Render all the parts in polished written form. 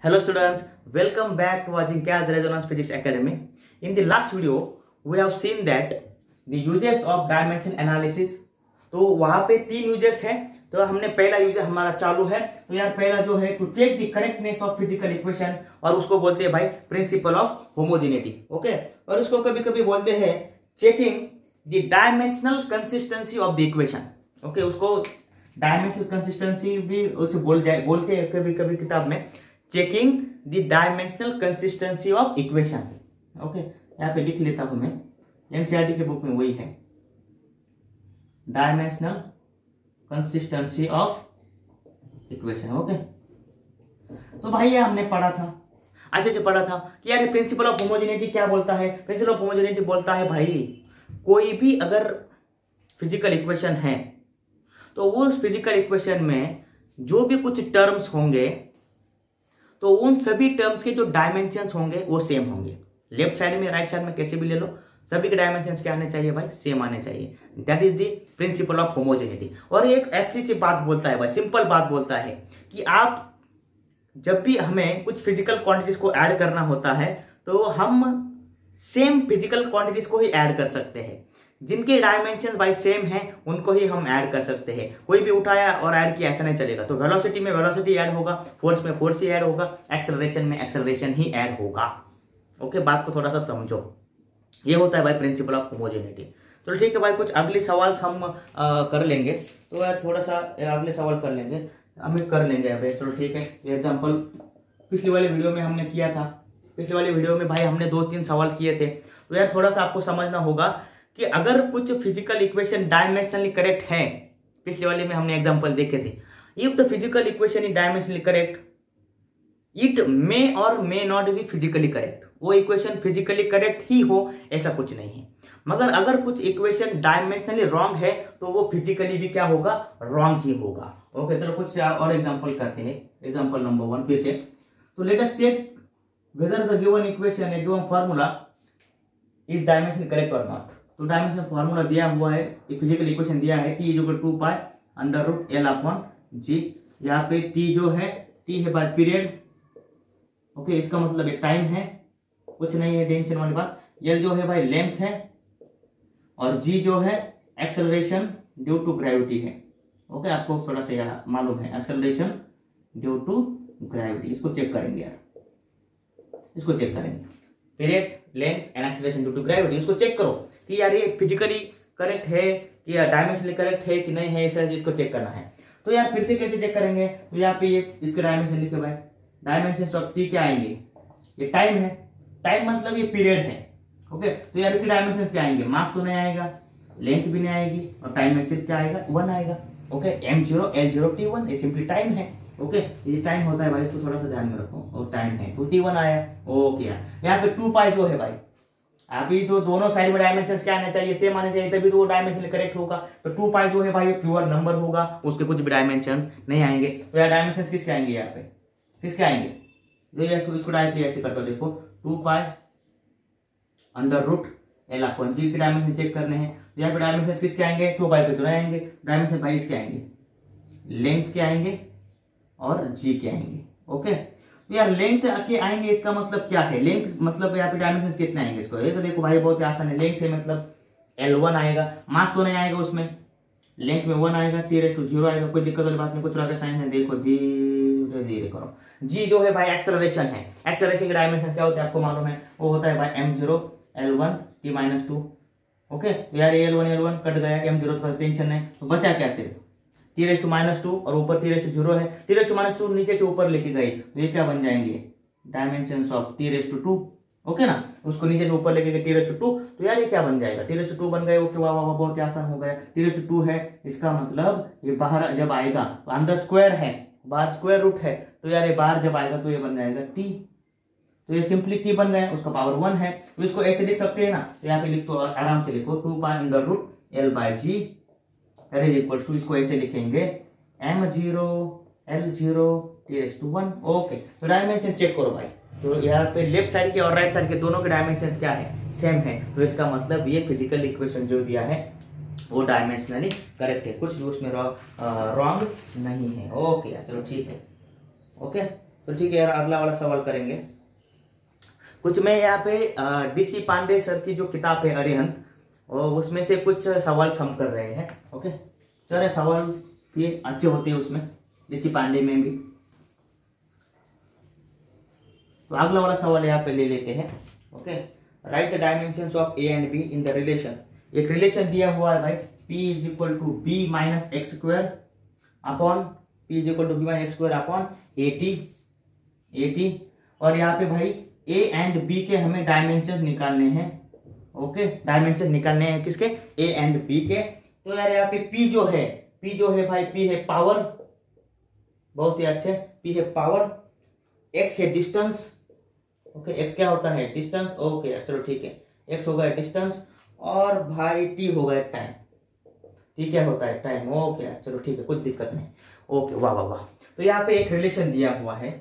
Hello students, welcome back to watching CAS Resonance Physics Academy. In the last video, we have seen that the uses of dimension analysis. तो वहाँ पे 3 uses हैं. तो हमने पहला uses हमारा चालू है. तो यार पहला जो है to check the correctness of physical equation, और उसको बोलते हैं भाई प्रिंसिपल ऑफ होमोजेनिटी. ओके, और उसको कभी कभी बोलते हैं checking the dimensional consistency of the equation. Okay, उसको डायमेंशनल कंसिस्टेंसी भी उसे बोलते हैं कभी कभी किताब में checking the dimensional consistency of equation. Okay, यहाँ पे लिख लेता हूं मैं, एनसीईआरटी के बुक में वही है, dimensional consistency of equation. Okay, तो भाई ये हमने पढ़ा था, अच्छे से पढ़ा था कि यार प्रिंसिपल ऑफ होमोजेनिटी क्या बोलता है. प्रिंसिपल ऑफ होमोजेनिटी बोलता है भाई कोई भी अगर फिजिकल इक्वेशन है तो उस फिजिकल इक्वेशन में जो भी कुछ टर्म्स होंगे तो उन सभी टर्म्स के जो डायमेंशंस होंगे वो सेम होंगे. लेफ्ट साइड में राइट साइड में कैसे भी ले लो, सभी के डायमेंशंस क्या आने चाहिए भाई, सेम आने चाहिए. That is the principle of homogeneity. और एक अच्छी सी बात बोलता है भाई, सिंपल बात बोलता है कि आप जब भी हमें कुछ फिजिकल क्वांटिटीज को ऐड करना होता है तो हम सेम फिजिकल क्वांटिटीज को ही ऐड कर सकते हैं. जिनके डायमेंशन भाई सेम हैं उनको ही हम ऐड कर सकते हैं. कोई भी उठाया और ऐड किया ऐसा नहीं चलेगा. तो वेलोसिटी में वेलोसिटी ऐड होगा, फोर्स में फोर्स ही ऐड होगा, एक्सेलरेशन में एक्सेलरेशन ही ऐड होगा. ओके, बात को थोड़ा सा समझो. ये होता है भाई प्रिंसिपल ऑफ होमोजेनिटी. तो ठीक है भाई, कुछ अगले सवाल हम कर लेंगे. तो यार थोड़ा सा अगले सवाल कर लेंगे, हम कर लेंगे अभी. चलो ठीक है, एग्जाम्पल पिछले वाले वीडियो में हमने किया था. पिछले वाले वीडियो में भाई हमने 2-3 सवाल किए थे. तो यार थोड़ा सा आपको समझना होगा कि अगर कुछ फिजिकल इक्वेशन डायमेंशनली करेक्ट है, पिछले वाले में हमने एग्जांपल देखे थे, if the physical equation is dimensionally correct it may or may not be physically correct. वो इक्वेशन फिजिकली करेक्ट ही हो ऐसा कुछ नहीं है. मगर अगर कुछ इक्वेशन डायमेंशनली रॉन्ग है तो वो फिजिकली भी क्या होगा, रॉन्ग ही होगा. ओके, चलो कुछ और एग्जांपल करते हैं. एग्जांपल नंबर 1 फिर से. तो let us check whether the given equation a given formula is dimensionally correct और नॉट. तो डायमेंशन फार्मूला दिया हुआ है, फिजिकल इक्वेशन दिया है, t = 2 pi under root L upon G. यहाँ पे t जो है, t है बाय पीरियड. ओके, इसका मतलब एक टाइम है, कुछ नहीं है टेंशन वाली बात. l जो है भाई लेंथ है, और g जो है एक्सेलरेशन ड्यू टू ग्रेविटी है. ओके, आपको थोड़ा सा यार मालूम है, एक्सेलरेशन ड्यू टू ग्रेविटी. इसको चेक करेंगे यार, इसको चेक करेंगे. Period, length and acceleration due to gravity, इसको चेक करो कि यार ये फिजिकली करेक्ट है कि डायमेंशनली करेक्ट है कि नहीं है, ऐसा इसको चेक करना है. तो यार फिर से कैसे चेक करेंगे. तो यहाँ पे ये इसके डायमेंशन लिखे भाई, डायमेंशन ऑफ टी क्या आएंगे, ये टाइम है, टाइम मतलब ये पीरियड है. ओके, तो यार इसके डायमेंशन क्या आएंगे, मास तो नहीं आएगा, लेंथ भी नहीं आएगी, और टाइम में सिर्फ क्या आएगा, 1 आएगा. ओके, m0 l0 t1 ये सिंपली टाइम है. ओके, ये टाइम होता है भाई, इसको थोड़ा सा ध्यान में रखो. और टाइम है तो t1 आया. ओके, यहाँ पे 2 पाई जो है भाई, अभी तो दोनों साइड में डायमेंशंस क्या आने चाहिए, सेम आने चाहिए, तभी तो वो डायमेंशन करेक्ट होगा. तो 2 पाई जो है भाई प्योर नंबर होगा, उसके कुछ भी डायमेंशंस नहीं आएंगे. तो यार डायमेंशंस किसके आएंगे, यहाँ पे किसके आएंगे. तो यार इसको डायरेक्टली ऐसे करता हूं, देखो 2 pi under root L upon G के डायमेंशन चेक करने हैं. तो यहाँ पे डायमेंशंस किसके आएंगे, 2 पाई के तो नहीं आएंगे. डायमेंशन भाई इसके आएंगे, लेंथ के आएंगे और जी के आएंगे. ओके, तो यार लेंथ के आएंगे, इसका मतलब क्या है, लेंथ मतलब यहाँ पे डायमेंशन कितने आएंगे इसको. ये तो देखो भाई बहुत आसान है, लेंथ है मतलब L1 आएगा, मास तो नहीं आएगा उसमें, लेंथ में 1 आएगा, t⁻0 आएगा. कोई दिक्कत वाली बात नहीं, कुछ तरह का साइन है, देखो धीरे धीरे करो. जी जो है भाई एक्सेलरेशन है, एक्सेलरेशन के डायमेंशन क्या होते हैं आपको मालूम है, वो होता है भाई m0 l1 t-2. ओके, तो यार l1 कट गया, m0 तो टेंशन नहीं, तो बचा क्या सिर्फ t⁻2 और ऊपर t⁻0 है. t⁻2 नीचे से ऊपर लेके गए तो ये क्या बन जाएंगे, डायमेंशंस ऑफ t⁻2. ओके ना, उसको नीचे से ऊपर लेके गए t⁻2. तो यार ये क्या बन जाएगा, t⁻2 बन गए. ओके, वाह वाह वाह, बहुत आसान हो गया. t⁻2 है, इसका मतलब ये बाहर जब आएगा तो अंदर स्क्वायर है, बाहर स्क्वायर रूट है, तो यार ये बाहर जब आएगा तो ये बन जाएगा t. तो ये सिंपली t बन गया, उसका पावर 1 है. तो इसको ऐसे लिख सकते हैं ना, तो यहाँ पे लिख तो आराम से लिखो 2 pi under root l by g that is equal to, इसको ऐसे लिखेंगे m0 l0 t⁻1. ओके, तो डायमेंशन चेक करो भाई. तो यहाँ पे लेफ्ट साइड के और राइट साइड के दोनों के डायमेंशन क्या है, सेम है. तो इसका मतलब ये फिजिकल इक्वेशन जो दिया है वो डायमेंशनली करेक्ट है, कुछ भी उसमें रॉन्ग नहीं है. ओके, चलो ठीक है. ओके, तो ठीक है यार, अगला वाला सवाल करेंगे। कुछ मैं यहाँ पे DC पांडे सर की जो किताब है अरिहंत, और उसमें से कुछ सवाल सम कर रहे हैं। ओके, चलो सवाल ये अच्छे होते हैं उसमें, DC पांडे में भी। तो अगला वाला सवाल यहाँ पे ले लेते हैं। Okay, right the dimensions of A and B in the relation. एक रिलेशन दिया हुआ है भाई, P is equal to B minus x square upon P is equal to B minus x square upon 80। और यहाँ पे भाई A एंड B के हमें डायमेंशन निकालने हैं। ओके, डायमेंशन निकालने हैं किसके? A एंड B के। तो यार यहाँ पे P जो है भाई, P है पावर, बहुत ही अच्छे, P है पावर, X है डिस्टेंस। ओके, X क्या होता है? डिस्टेंस। ओके चलो ठीक है, X होगा डिस्टेंस, और भाई T होगा टाइम। T क्या होता है? टाइम। ओके चलो ठीक है, कुछ दिक्कत नहीं। ओके, वाह वाह वाह। तो यहाँ पे एक रिलेशन दिया हुआ है।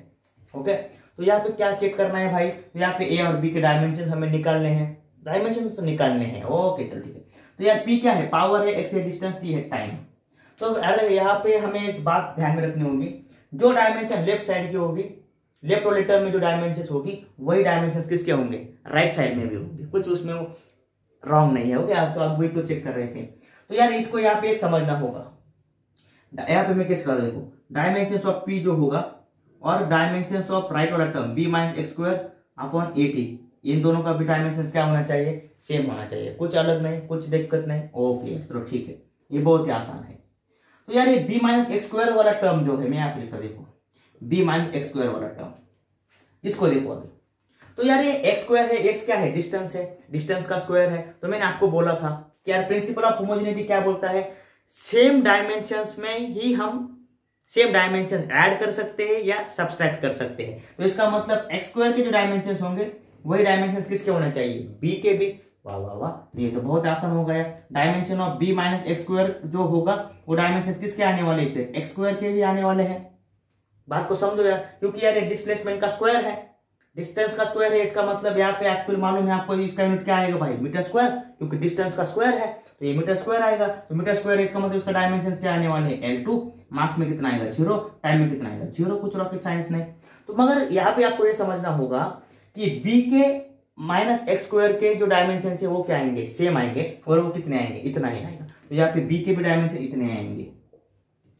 ओके, तो यहाँ पे क्या चेक करना है भाई? तो यहाँ पे A और B के डायमेंशन हमें निकालने हैं, ओके चलो ठीक है। तो यार P क्या है? पावर है, X है डिस्टेंस, T है टाइम। तो अरे यहाँ पे हमें एक बात ध्यान में रखनी होगी, जो डायमेंशन लेफ्ट साइड की होगी, लेफ्ट वाले टर्म में जो डायमेंशन होगी, वही डायमेंशन किसके होंगे? राइट साइड में भी होंगे। कुछ उसमें रॉन्ग नहीं है। ओके, आप तो आप वही तो चेक कर रहे थे। तो यार इसको यहाँ पे एक समझना होगा। यहाँ पे मैं किस कर देखो, डायमेंशन ऑफ P जो होगा और डायमेंशन ऑफ राइट वाला term B minus x square upon 80, इन दोनों का भी डायमेंशन क्या होना चाहिए? सेम होना चाहिए, कुछ अलग नहीं, कुछ दिक्कत नहीं। ओके चलो ठीक है, ये बहुत ही आसान है। तो यार ये B माइनस एक्स स्क्वायर वाला टर्म जो है, मैं यहाँ पे लिखता देखो, B माइनस एक्स स्क्वायर वाला टर्म, इसको देखो अभी। तो यार ये एक्स स्क्वायर है, एक्स क्या है? डिस्टेंस है, डिस्टेंस का स्क्वायर है। तो मैंने आपको बोला था कि यार प्रिंसिपल ऑफ होमोजेनिटी क्या बोलता है? सेम डायमेंशंस में ही हम सेम डायमेंशन ऐड कर सकते हैं या सब्सट्रैक्ट कर सकते हैं। तो इसका मतलब एक्स स्क्वायर के जो डायमेंशन होंगे, वही डायमेंशन किसके होना चाहिए? B के भी। वाह वाह वाह, ये तो बहुत आसान हो गया। Dimension of B minus x square जो होगा, वो डायमेंशन किसके आने वाले थे? एक्स स्क्वायर के भी आने वाले हैं। बात को समझो यार, क्योंकि यार ये डिस्प्लेसमेंट का स्क्वायर है, डिस्टेंस का स्क्वायर है, इसका मतलब यहाँ पे एक्चुअल मालूम है आपको, इसका यूनिट क्या आएगा भाई? मीटर स्क्वायर, क्योंकि डिस्टेंस का स्क्वायर है तो ये मीटर स्क्वायर आएगा। तो मीटर स्क्वायर है, इसका मतलब इसका डायमेंशन क्या आने वाले हैं? L2। मास में कितना आएगा? 0। टाइम में कितना आएगा? 0। कुछ रॉकेट साइंस नहीं। तो मगर यहाँ पे आपको ये समझना होगा कि B के माइनस एक्स स्क्वायर के जो डायमेंशन है वो क्या आएंगे? सेम आएंगे। और वो कितने आएंगे? इतना ही आएगा। तो यहाँ पे B के भी डायमेंशन इतने आएंगे।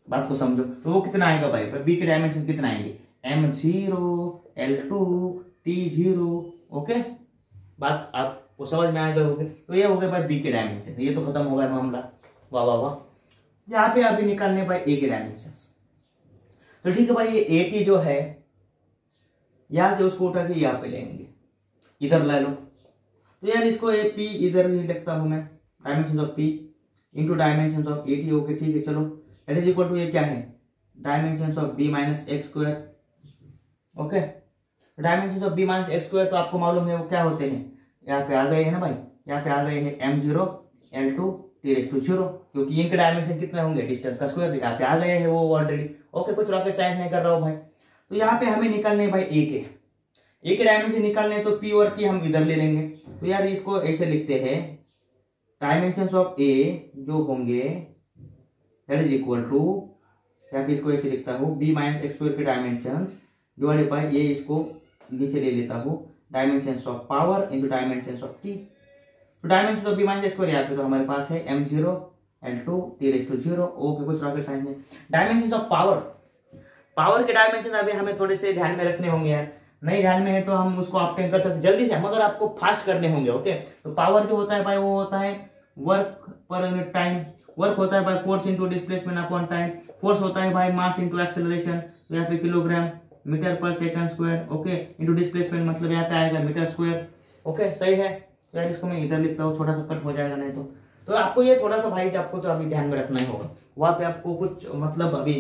बात को समझो, तो वो कितना आएगा भाई? B के डायमेंशन कितना आएंगे? M0, L2, T0। ओके, बात आपको समझ में आ गई। तो ये हो गए भाई B के डायमेंशन, ये तो खत्म हो गया मामला। वाह वाह वाह। यहाँ पे अभी निकालने भाई A के डायमेंशन। तो ठीक है भाई, ये 80 जो है, यहां से उसको उठा के यहाँ पे लेंगे, इधर ला लो। तो यार इसको P इधर ही लिखता हूं मैं, dimension of P into dimension of 80। Okay ठीक है, चलो दैट इज इक्वल टू ये क्या है? Dimension of B minus x square. Okay, dimension of B minus x square तो आपको मालूम है वो क्या होते हैं? यहाँ पे आ गए हैं ना भाई, यहाँ पे आ गए हैं M0, L2, T0, क्योंकि इनके डायमेंशन कितने होंगे? डिस्टेंस का स्क्वायर। यहाँ पे आ गए हैं वो ऑलरेडी। ओके, कुछ रॉकेट साइंस नहीं कर रहा हूँ भाई। तो यहाँ पे हमें निकालने भाई A के डायमेंशन निकालने, तो P और T हम इधर ले लेंगे। तो यार इसको ऐसे लिखते हैं, डायमेंशन ऑफ A जो होंगे दैट इज इक्वल टू, यहाँ पे इसको ऐसे लिखता हूँ, B माइनस एक्स स्क्वायर के डायमेंशन डिवाइडेड बाय ये, इसको नीचे ले लेता हूँ, dimension of power into dimension of T। तो dimension of B minus x square यहाँ पे तो हमारे पास है M0, L2, T0। ओके, कुछ रॉकेट साइंस में। डायमेंशन ऑफ पावर के डायमेंशन अभी हमें थोड़े से ध्यान में रखने होंगे यार, नहीं ध्यान में है तो हम उसको ऑब्टेन कर सकते जल्दी से, मगर आपको फास्ट करने होंगे। ओके, तो पावर जो होता है भाई, वो होता है work per unit time. Work होता है भाई force into displacement upon time. Force होता है भाई मास इंटू एक्सेलरेशन, तो यहाँ पे किलोग्राम मीटर पर second square. Okay, into displacement मतलब यहाँ पे आएगा मीटर स्क्वायर। ओके, सही है यार, इसको मैं इधर लिखता हूँ, छोटा सा कट हो जाएगा नहीं तो आपको ये थोड़ा सा भाई आपको तो अभी ध्यान में रखना ही होगा। वहां पे आपको कुछ मतलब अभी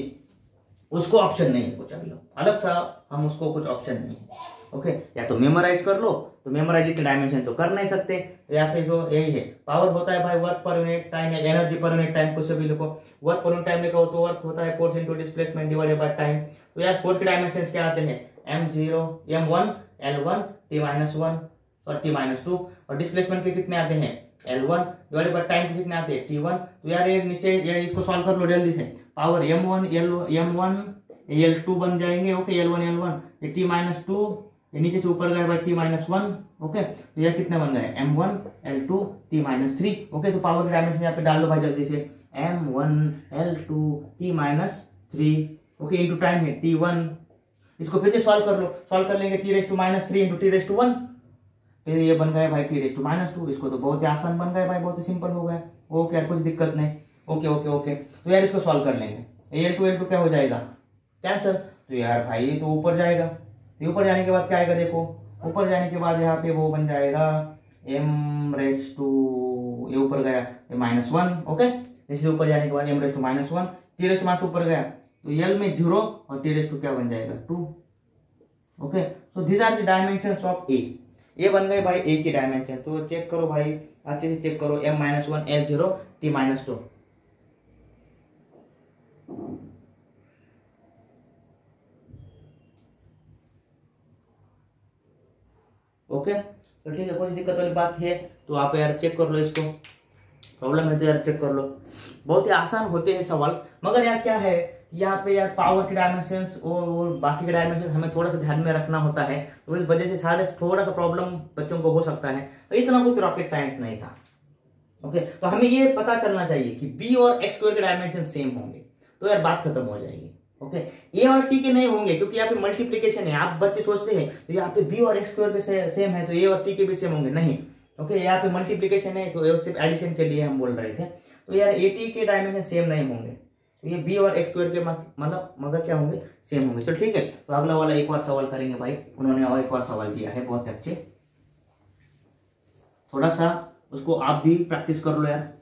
उसको ऑप्शन नहीं है, कुछ अभी अलग सा हम उसको कुछ ऑप्शन नहीं है। ओके, या तो मेमोराइज कर लो, तो मेमोराइज इतने डायमेंशन तो कर नहीं सकते, या फिर जो यही है पावर होता है भाई वर्क पर यूनिट टाइम या एनर्जी पर यूनिट टाइम, कुछ भी लिखो। वर्क पर यूनिट टाइम लिखो तो वर्क होता है force into displacement divided by time. तो यार फोर्स के डायमेंशन क्या आते हैं? M0, M1, L1, T-1 और T-2। और डिस्प्लेसमेंट के कितने आते हैं? L1 डिवाइडेड बाय टाइम के कितने आते हैं? T1। तो यार ये नीचे ये इसको सॉल्व कर लो जल्दी से। पावर M1 L2 बन जाएंगे। ओके, L1 L1, ये T-2, ये नीचे से ऊपर गए भाई T-1। ओके, तो ये कितने बन गए M1 L2 T-3। ओके, तो पावर के डायमेंशन यहाँ पे डाल दो भाई जल्दी से, M1 L2 T-3। Okay, into time है T1। इसको फिर से सॉल्व कर लो, सॉल्व कर लेंगे T-3 इंटू T-1, तो ये बन गया भाई T-2। इसको तो बहुत ही आसान बन गया भाई, बहुत ही सिंपल हो गया। ओके यार, कुछ दिक्कत नहीं। ओके ओके ओके, तो यार इसको सॉल्व कर लेंगे। L2 क्या हो जाएगा, कैंसर। तो यार भाई ये तो ऊपर जाएगा, तो ऊपर जाने के बाद क्या आएगा, देखो ऊपर जाने के बाद यहाँ पे वो बन जाएगा m⁻², ये ऊपर गया -1। ओके, इसी ऊपर जाने के बाद m⁻1, T⁻² ऊपर गया तो L में 0 और T⁻² क्या बन जाएगा 2। Okay, so these are the dimensions of A. ये बन गए भाई ए की डायमेंशन। तो चेक करो भाई, अच्छे से चेक करो, m-1 L0 T-2। ओके, तो ठीक है, कुछ दिक्कत वाली बात है तो आप यार चेक कर लो इसको, प्रॉब्लम है तो यार चेक कर लो। बहुत ही आसान होते हैं सवाल, मगर यार क्या है यहाँ पे यार पावर के डायमेंशंस और बाकी के डायमेंशन हमें थोड़ा सा ध्यान में रखना होता है, तो इस वजह से थोड़ा सा प्रॉब्लम बच्चों को हो सकता है। तो इतना कुछ रॉकेट साइंस नहीं था। ओके, तो हमें ये पता चलना चाहिए कि बी और x² के डायमेंशन सेम होंगे, तो यार बात खत्म हो जाएगी। ओके, ए और टी के नहीं होंगे क्योंकि यहाँ पे मल्टीप्लीकेशन है। आप बच्चे सोचते हैं तो यहाँ पे बी और x² के सेम है तो ए और टी के भी सेम होंगे, नहीं। ओके, यहाँ पे मल्टीप्लीकेशन है तो सिर्फ एडिशन के लिए हम बोल रहे थे। तो यार ए टी के डायमेंशन सेम नहीं होंगे, तो ये बी और x² के मतलब मगर क्या होंगे, सेम होंगे। चलो ठीक है, तो अगला वाला एक और सवाल करेंगे भाई। उन्होंने और एक और सवाल दिया है, बहुत अच्छे, थोड़ा सा उसको आप भी प्रैक्टिस कर लो यार।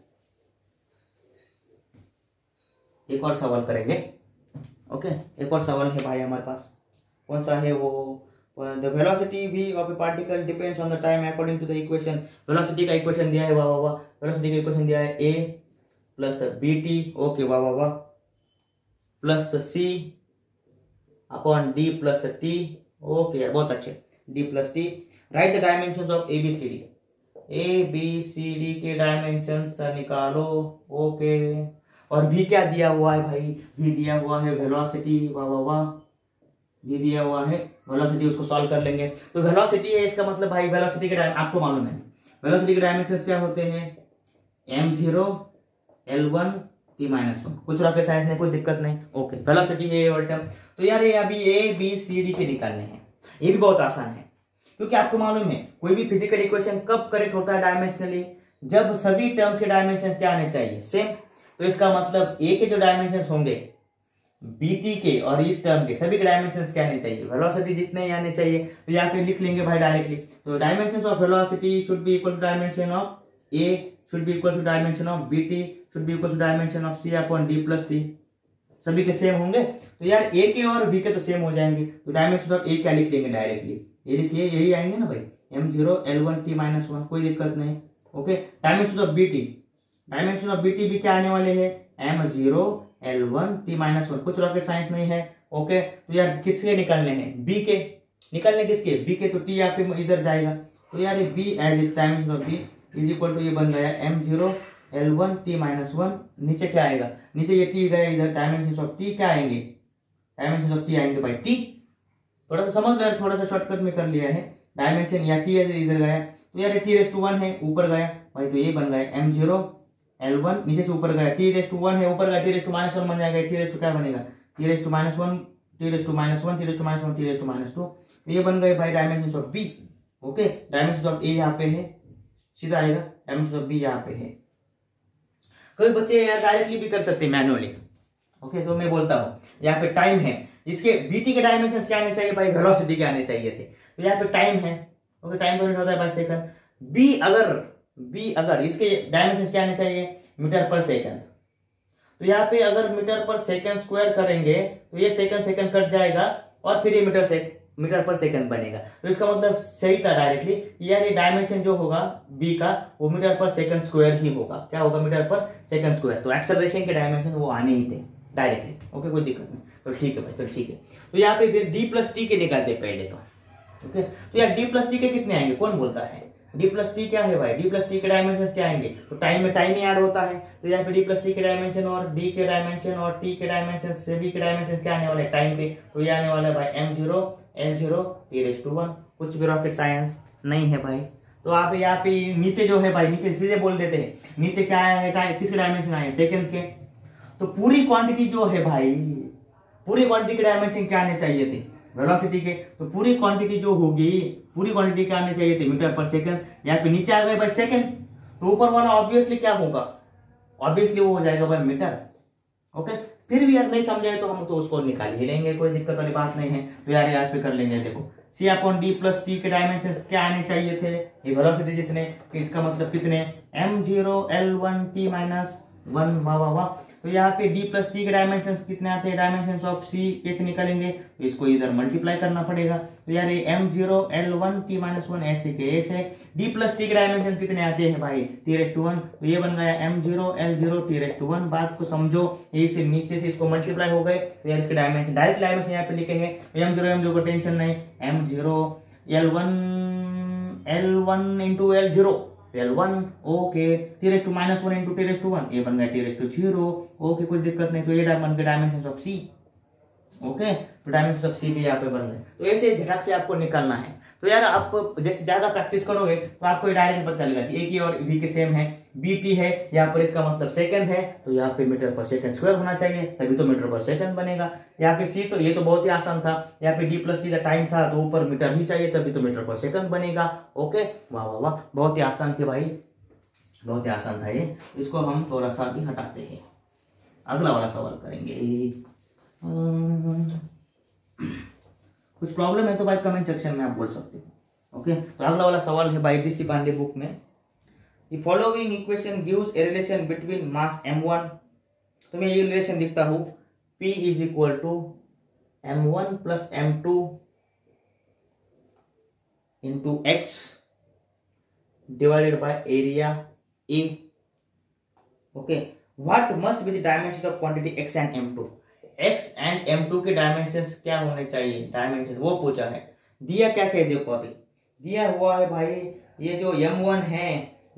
एक और सवाल करेंगे। ओके, एक और सवाल है भाई हमारे पास, कौन सा है वो, the velocity v of a particle depends on the time according to the equation. Velocity का इक्वेशन दिया है, वाह वाह वाह, वेलोसिटी का इक्वेशन दिया है a प्लस bt, ओके वाह वाह वाह, plus c upon d plus t, okay यार बहुत अच्छे, d plus t। Right the dimensions of ABCD के डायमेंशंस निकालो। ओके, और v क्या दिया हुआ है भाई, v दिया हुआ है वेलोसिटी, वाह वाह वाह, v दिया हुआ है वेलोसिटी, उसको सॉल्व कर लेंगे। तो वेलोसिटी है, इसका मतलब भाई वेलोसिटी के आपको मालूम है वेलोसिटी के डायमेंशंस क्या होते हैं, m0 L1 T-1। कुछ रॉकेट साइंस नहीं, कुछ दिक्कत नहीं। ओके, वेलोसिटी है ये टर्म। तो यार ये अभी ABCD के निकालने हैं, ये भी बहुत आसान है क्योंकि आपको मालूम है कोई भी फिजिकल इक्वेशन कब करेक्ट होता है डायमेंशनली, जब सभी टर्म्स के डायमेंशन क्या आने चाहिए, सेम। तो इसका मतलब ए के जो डायमेंशन होंगे बीटी के और इस टर्म के सभी के डायमेंशन क्या आने चाहिए, वेलोसिटी जितने ही आने चाहिए। तो यहाँ पे लिख लेंगे भाई डायरेक्टली, तो dimension of velocity should be equal to dimension of A should be equal to dimension of BT should be equal to dimension of C upon D plus T. सभी के सेम होंगे, तो यार ए के और बी के तो सेम हो जाएंगे, तो डायमेंशन ऑफ ए क्या लिख लेंगे डायरेक्टली, ये लिखिए, यही आएंगे ना भाई, m0 L1 T-1, कोई दिक्कत नहीं। Okay, dimension of BT, dimension of BT भी क्या आने वाले हैं, m0 L1 T-1, कुछ रॉकेट साइंस नहीं है। ओके, तो यार किसके निकलने हैं, बी के निकलने, किसके, बी के, तो टी यहाँ पे इधर जाएगा, तो यार ये B as dimension of B is equal to ये बन गया m0 L1 T-1, नीचे क्या आएगा, नीचे ये टी गया इधर, डायमेंशन ऑफ टी क्या आएंगे, डायमेंशन ऑफ टी आएंगे भाई टी। थोड़ा सा समझ लो, थोड़ा सा शॉर्टकट में कर लिया है, डायमेंशन या टी इधर गया, तो यार T⁻1 है ऊपर गया भाई, तो ये बन गया m0 L1, नीचे से ऊपर गया T⁻1 है ऊपर गया, T⁻1 बन जाएगा, T क्या बनेगा, T⁻1 T⁻2, तो ये बन गए भाई dimension of B. Okay, dimension of A यहाँ पे है, सीधा आएगा, डायमेंशन ऑफ बी यहाँ पे है। कई बच्चे यार डायरेक्टली भी कर सकते हैं मैनुअली। ओके, तो मैं बोलता हूँ यहाँ पे टाइम है, इसके बीटी के डायमेंशन क्या आने चाहिए भाई, वेलोसिटी के आने चाहिए थे, तो यहाँ पे टाइम है। ओके, टाइम यूनिट होता है बाय सेकंड। बी अगर इसके डायमेंशन क्या आने चाहिए, मीटर पर सेकंड, तो यहाँ पे अगर मीटर पर सेकंड स्क्वायर करेंगे तो ये सेकंड कट जाएगा और फिर ये मीटर पर सेकंड बनेगा। तो इसका मतलब सही था डायरेक्टली, यार ये डायमेंशन जो होगा बी का वो मीटर पर सेकंड स्क्वायर ही होगा, क्या होगा, मीटर पर सेकंड स्क्वायर। तो एक्सेलरेशन के डायमेंशन वो आने ही थे डायरेक्टली। ओके, कोई दिक्कत नहीं, तो ठीक है भाई, चलो ठीक है। तो यहाँ पे फिर डी प्लस टी के निकालते पहले तो। ओके, तो यार डी प्लस टी के कितने आएंगे, कौन बोलता है, डी प्लस टी क्या है भाई, डी प्लस टी के डायमेंशन क्या आएंगे, तो टाइम में टाइम ही ऐड होता है, तो यहाँ पे डी प्लस टी के डायमेंशन और डी के डायमेंशन और टी के डायमेंशन सभी के डायमेंशन क्या आने वाले टाइम के, तो ये आने वाला है भाई m0 l0 t⁻²। कुछ भी रॉकेट साइंस नहीं है भाई। तो आप यहाँ पे नीचे जो है भाई, नीचे सीधे बोल देते हैं, नीचे क्या है, किसी डायमेंशन आए सेकंड के, तो पूरी क्वांटिटी जो है भाई, पूरी क्वांटिटी के डायमेंशन क्या आने चाहिए थे वेलोसिटी के, तो पूरी क्वांटिटी जो होगी, पूरी क्वांटिटी क्या आने चाहिए थे मीटर पर सेकंड, यहाँ पे नीचे आ गए भाई सेकंड, तो ऊपर वाला ऑब्वियसली क्या होगा, ऑब्वियसली वो हो जाएगा भाई मीटर। ओके, फिर भी यार नहीं समझे तो हम तो उसको निकाल ही लेंगे, कोई दिक्कत वाली बात नहीं है। तो यार यहाँ पे कर लेंगे, देखो C/D + T के डायमेंशन क्या आने चाहिए थे, ये वेलोसिटी जितने, इसका मतलब कितने m0 l1 t-1, वाह वाह वाह। तो यहाँ पे D + T के डायमेंशन कितने आते हैं, डायमेंशन ऑफ C कैसे निकालेंगे, तो इसको इधर मल्टीप्लाई करना पड़ेगा, तो यार ये m0 l1 t-1 ऐसे के ऐसे। D + T के डायमेंशन कितने आते हैं भाई t⁻1, तो ये बन गया m0 l0 t⁻1। बात को समझो, ये से नीचे से इसको मल्टीप्लाई हो गए, तो यार इसके डायमेंशन डायरेक्ट डायमेंशन यहाँ पे लिखे हैं, m0 को टेंशन नहीं, m0 l1 into l0 l1 okay, t⁻1 into t⁻1 ये बन गया t⁻0 ओके, कुछ दिक्कत नहीं। तो ये बन गए डायमेंशन ऑफ C। ओके, तो डायमेंशन ऑफ C भी यहाँ पे बन गए। तो ऐसे झटक से आपको निकालना है। तो यार आप जैसे ज्यादा प्रैक्टिस करोगे तो आपको डायरेक्ट पता चलेगा कि A की और B के सेम है, BT है यहाँ पर, इसका मतलब सेकंड है, तो यहाँ पे मीटर पर सेकंड स्क्वायर होना चाहिए, तभी तो मीटर पर सेकंड बनेगा। यहाँ पे C, तो ये तो बहुत ही आसान था, यहाँ पे D + T का टाइम था, तो ऊपर मीटर ही चाहिए, तभी तो मीटर पर सेकंड बनेगा। ओके, वाह वाह वाह, बहुत ही आसान थे भाई, बहुत ही आसान था ये। इसको हम थोड़ा सा भी हटाते हैं, अगला वाला सवाल करेंगे। कुछ प्रॉब्लम है तो भाई कमेंट सेक्शन में आप बोल सकते हो। ओके, तो अगला वाला सवाल है भाई DC पांडे बुक में, the following equation gives a relation between mass m1, तो मैं ये रिलेशन दिखता हूं, P = m1 + m2 into x divided by area A। Okay, what must be the dimension of quantity x and m2, x and m2 के dimensions क्या होने चाहिए, dimension वो पूछा है। दिया क्या कह, देखो अभी दिया हुआ है भाई, ये जो m1 है,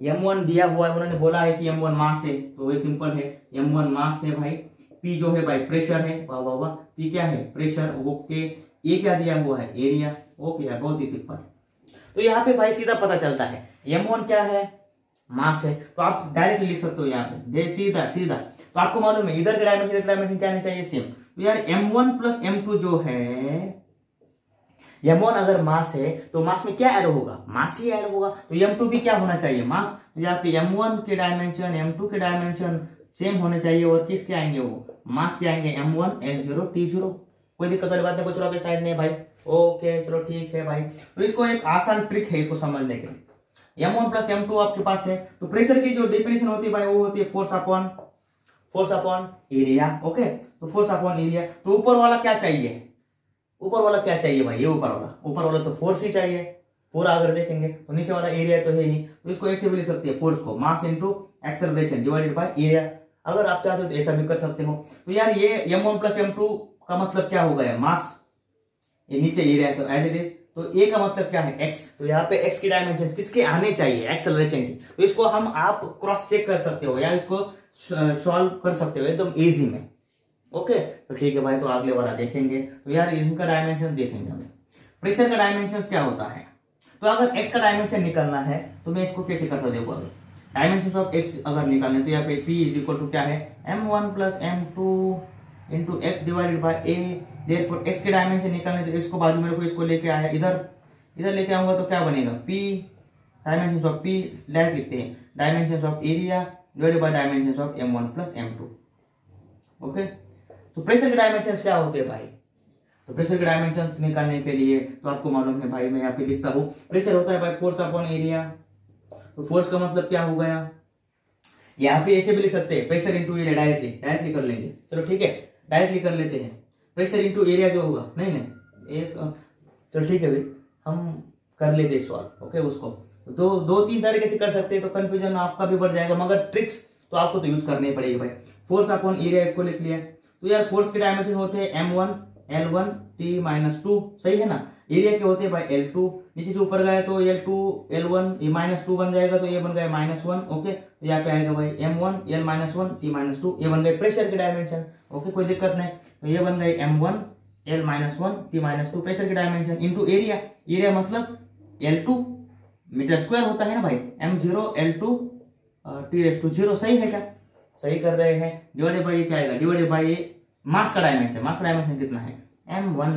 m1 दिया हुआ है, उन्होंने बोला है कि m1 मास है, तो ये सिंपल है, m1 मास है भाई, p जो है भाई प्रेशर है, वाह वाह वाह, p क्या है प्रेशर, ओके, ये क्या दिया हुआ है एरिया, ओके यार बहुत ही सिंपल। तो यहाँ पे भाई सीधा पता चलता है m1 क्या है, मास है, तो आप डायरेक्टली लिख सकते हो यहाँ पे सीधा सीधा। तो आपको मालूम है इधर के डायमेंशन क्या आने चाहिए सेम, तो यार m1 + m2 जो है, m1 अगर मास है तो मास में क्या ऐड होगा, मास ही ऐड होगा, तो m2 भी क्या होना चाहिए मास, तो यहाँ पे m1 के डायमेंशन m2 के डायमेंशन सेम होने चाहिए, और किसके आएंगे वो मास के आएंगे m1 l0 t0। कोई दिक्कत वाली बात नहीं, कुछ रॉकेट साइड नहीं भाई। ओके चलो ठीक है भाई। तो इसको एक आसान ट्रिक है इसको समझने के, m1 + m2 आपके पास है, तो प्रेशर की जो डेफिनेशन होती है भाई वो होती है फोर्स अपॉन एरिया। ओके, तो फोर्स अपॉन एरिया, तो ऊपर वाला क्या चाहिए, ऊपर वाला क्या चाहिए भाई, ये ऊपर वाला तो फोर्स ही चाहिए, पूरा अगर देखेंगे तो नीचे वाला एरिया तो है ही, तो इसको ऐसे भी लिख सकते हैं, फोर्स को mass into acceleration divided by area. अगर आप चाहते हो तो ऐसा भी कर सकते हो। तो यार ये m1 + m2 का मतलब क्या हो गया, मास, ये नीचे एरिया है तो एज इट इज, तो ए का मतलब क्या है x, तो यहाँ पे x की डायमेंशन किसके आने चाहिए, एक्सेलरेशन की, तो इसको हम आप क्रॉस चेक कर सकते हो या इसको सॉल्व कर सकते हो एकदम इजी में। ओके, तो ठीक है भाई, तो अगले वाला देखेंगे। तो यार इनका डायमेंशन देखेंगे हमें, प्रेशर का डायमेंशन क्या होता है, तो अगर x का डायमेंशन निकालना है तो मैं इसको कैसे करता हूँ, देखो अगर डायमेंशन ऑफ x अगर निकालने, तो यहाँ पे p = क्या है m1 + m2 into x divided by a, therefore x के डायमेंशन निकालने, तो इसको बाजू में रखो, इसको लेके आया इधर लेके आऊंगा, तो क्या बनेगा p dimension of p direct लिखते हैं, dimension of area divided by dimension of m1 + m2। Okay, तो प्रेशर के डायमेंशन क्या होते हैं भाई, तो प्रेशर के डायमेंशन निकालने के लिए तो आपको मालूम है भाई, मैं यहाँ पे लिखता हूँ, प्रेशर होता है भाई फोर्स अपॉन एरिया, तो फोर्स का मतलब क्या हो गया, यहाँ पे ऐसे भी लिख सकते हैं, प्रेशर इंटू एरिया, डायरेक्टली कर लेंगे, चलो ठीक है डायरेक्टली कर लेते हैं, प्रेशर इंटू एरिया जो होगा, नहीं एक चलो ठीक है भाई, हम कर लेते सॉल्व। ओके, उसको दो तीन तरीके से कर सकते हैं, तो कंफ्यूजन आपका भी बढ़ जाएगा, मगर ट्रिक्स तो आपको तो यूज करनी पड़ेगी भाई। फोर्स अपॉन एरिया इसको लिख लिया, तो यार फोर्स के डायमेंशन होते हैं m1 L1 T माइनस 2, सही है ना। एरिया क्या होते हैं भाई L2, नीचे से ऊपर गए तो L2 L1 ये -2 बन जाएगा, तो ये बन गया -1। ओके, तो यहाँ पे आएगा भाई M1 L -1 T -2, ये बन गए प्रेशर के डायमेंशन। ओके, कोई दिक्कत नहीं। तो ये बन गए M1 L -1 T -2 प्रेशर के डायमेंशन इनटू एरिया। एरिया मतलब L2 मीटर स्क्वायर होता है ना भाई, M0 L2 T⁻0, सही है क्या, सही कर रहे हैं। डिवाइडेड बाई ये क्या आएगा, डिवाइडेड बाई ये मास का डायमेंशन। मास का डायमेंशन कितना है, M1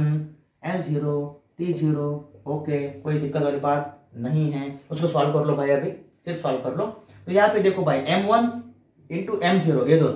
L0 T0। ओके, कोई दिक्कत वाली बात नहीं है, उसको सॉल्व कर लो भाई, अभी सिर्फ सॉल्व कर लो। तो यहाँ पे देखो भाई M1 इंटू M0 ये दोनों,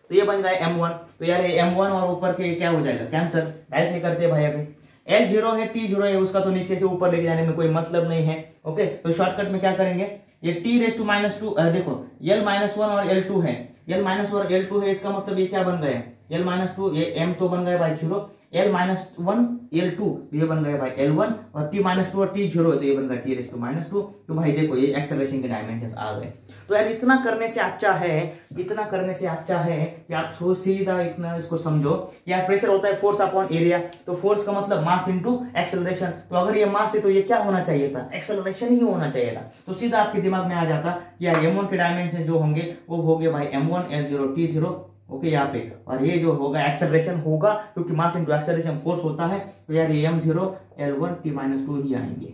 तो ये बन गया M1। तो यार ये M1 और ऊपर के क्या हो जाएगा, कैंसर, डायरेक्टली करते हैं भाई। अभी L0 है T0 है, उसका तो नीचे से ऊपर लेके जाने में कोई मतलब नहीं है। ओके, तो शॉर्टकट में क्या करेंगे, ये T⁻², देखो L -1 और L2 है, L -1 और L2 है, इसका मतलब ये क्या बन गया, L -2 ये M तो बन गया भाई 0, L -1 L2 ये बन गया भाई L1, और T -2 और T0 तो ये बन गया T⁻²। तो भाई देखो ये एक्सेलरेशन के डायमेंशंस आ गए। तो यार इतना करने से अच्छा है, इतना करने से अच्छा है कि आप सीधा इतना इसको समझो, यार प्रेशर होता है फोर्स अपॉन एरिया, तो फोर्स का मतलब मास इनटू एक्सेलरेशन। तो अगर ये मास है तो ये क्या होना चाहिए था, एक्सेलरेशन ही होना चाहिए था। तो सीधा आपके दिमाग में आ जाता यार M1 के डायमेंशन जो होंगे वो हो गए भाई M1 L0 T0। ओके, यहाँ पे, और ये जो होगा एक्सेलरेशन होगा, क्योंकि मास इनटू एक्सेलरेशन फोर्स होता है, तो यार ये M0 L1 T -2 ही आएंगे।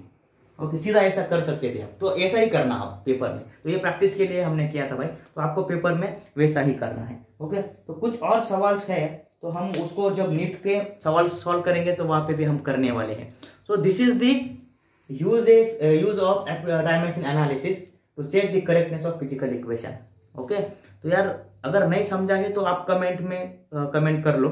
ओके, सीधा ऐसा कर सकते थे आप, तो ऐसा ही करना हो पेपर में। तो ये प्रैक्टिस के लिए हमने किया था भाई, तो आपको पेपर में वैसा ही करना है। ओके, तो कुछ और सवाल है तो हम उसको जब नीट के सवाल सॉल्व करेंगे तो वहां पे भी हम करने वाले हैं। So this is the use of dimension analysis to check the correctness of physical equation. Okay, तो यार अगर नहीं समझा है तो आप कमेंट में कमेंट कर लो।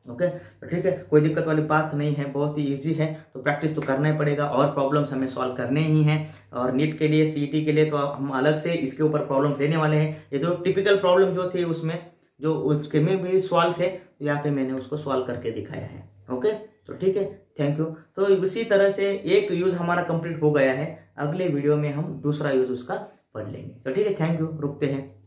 ओके, तो ठीक है, कोई दिक्कत वाली बात नहीं है, बहुत ही इजी है। तो प्रैक्टिस तो करना ही पड़ेगा, और प्रॉब्लम्स हमें सॉल्व करने ही हैं। और नीट के लिए, सीईटी के लिए तो हम अलग से इसके ऊपर प्रॉब्लम लेने वाले हैं। ये जो टिपिकल प्रॉब्लम जो थे उसमें जो उसके में भी सवाल थे, तो यहाँ पे मैंने उसको सॉल्व करके दिखाया है। ओके, तो ठीक है, थैंक यू। तो इसी तरह से एक यूज हमारा कंप्लीट हो गया है, अगले वीडियो में हम दूसरा यूज उसका पढ़ लेंगे। तो ठीक है, थैंक यू, रुकते हैं।